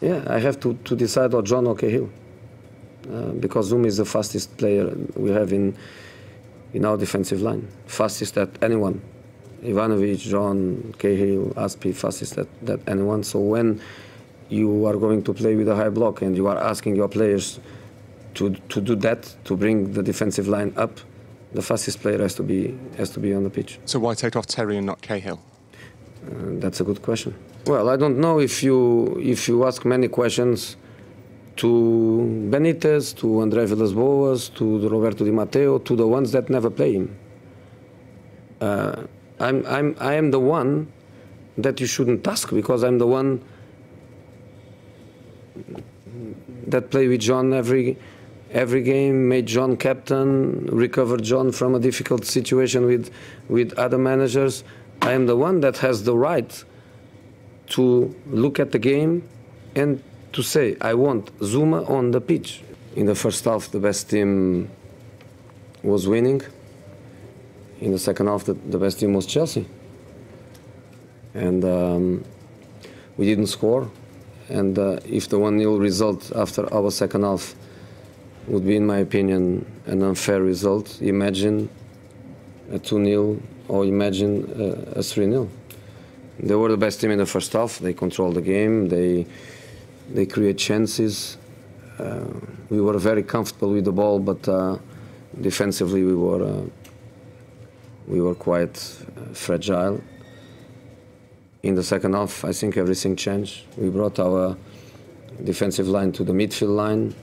Yeah, I have to decide or John or Cahill. Because Zuma is the fastest player we have in our defensive line. Fastest at anyone. Ivanovic, John, Cahill, Aspi, fastest at anyone. So when you are going to play with a high block and you are asking your players to do that, to bring the defensive line up, the fastest player has to be on the pitch. So why take off Terry and not Cahill? That's a good question. Well, I don't know if you ask many questions to Benitez, to André Villas-Boas, to Roberto Di Matteo, to the ones that never play him. I am the one that you shouldn't ask, because I'm the one that play with John every game, made John captain, recovered John from a difficult situation with other managers. I am the one that has the right to look at the game and to say, I want Zuma on the pitch. In the first half, the best team was winning. In the second half, the best team was Chelsea. And we didn't score. And if the 1-0 result after our second half would be, in my opinion, an unfair result, imagine a 2-0 or imagine a 3-0. They were the best team in the first half. They controlled the game. They create chances. We were very comfortable with the ball, but defensively we were quite fragile. In the second half, I think everything changed. We brought our defensive line to the midfield line.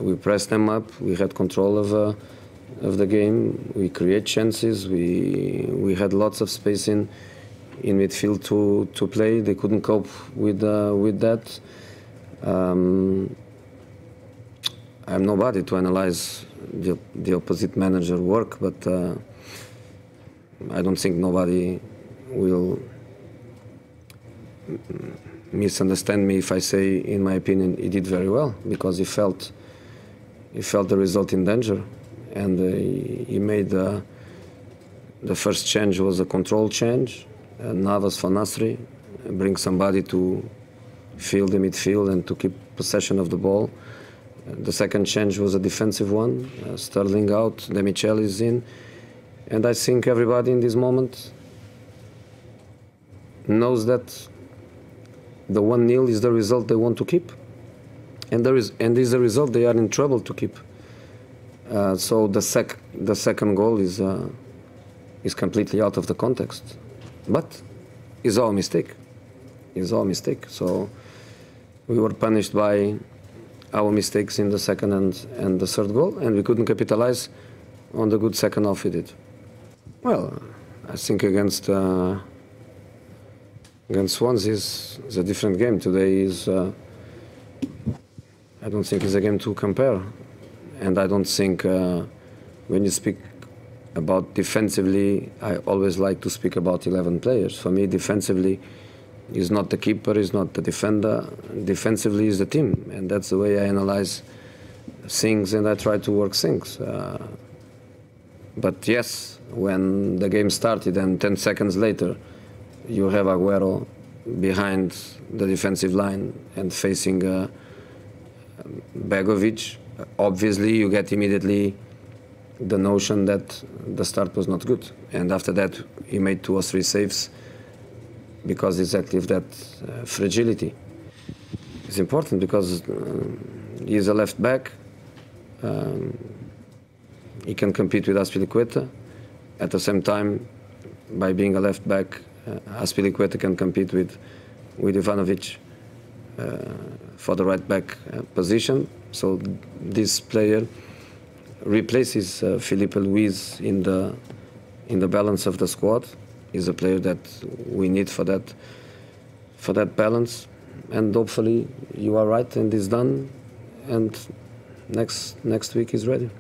We pressed them up. We had control of the game. We create chances. We had lots of space in midfield to play. They couldn't cope with that. I'm nobody to analyze the opposite manager work, but I don't think nobody will misunderstand me if I say, in my opinion, he did very well, because he felt the result in danger, and he made the first change was a control change. Navas for Nasri, bring somebody to fill the midfield and to keep possession of the ball. The second change was a defensive one. Sterling out, Demichel is in. And I think everybody in this moment knows that the 1-0 is the result they want to keep. And is a result they are in trouble to keep. So the second goal is completely out of the context. But it's our mistake. It's our mistake. So we were punished by our mistakes in the second and the third goal, and we couldn't capitalize on the good second half we did. Well, I think against Swansea is a different game. Today is I don't think it's a game to compare, and I don't think when you speak about defensively, I always like to speak about 11 players. For me, defensively is not the keeper, is not the defender. Defensively is the team, and that's the way I analyze things, and I try to work things. But yes, when the game started and 10 seconds later you have Aguero behind the defensive line and facing Begovic, obviously you get immediately the notion that the start was not good. And after that, he made 2 or 3 saves because exactly of that fragility. It's important because he is a left back. He can compete with Azpilicueta. At the same time, by being a left back, Azpilicueta can compete with Ivanovic for the right back position. So this player replaces Filipe Luis in the balance of the squad. He's a player that we need for that balance, and hopefully you are right and it's done, and next week is ready.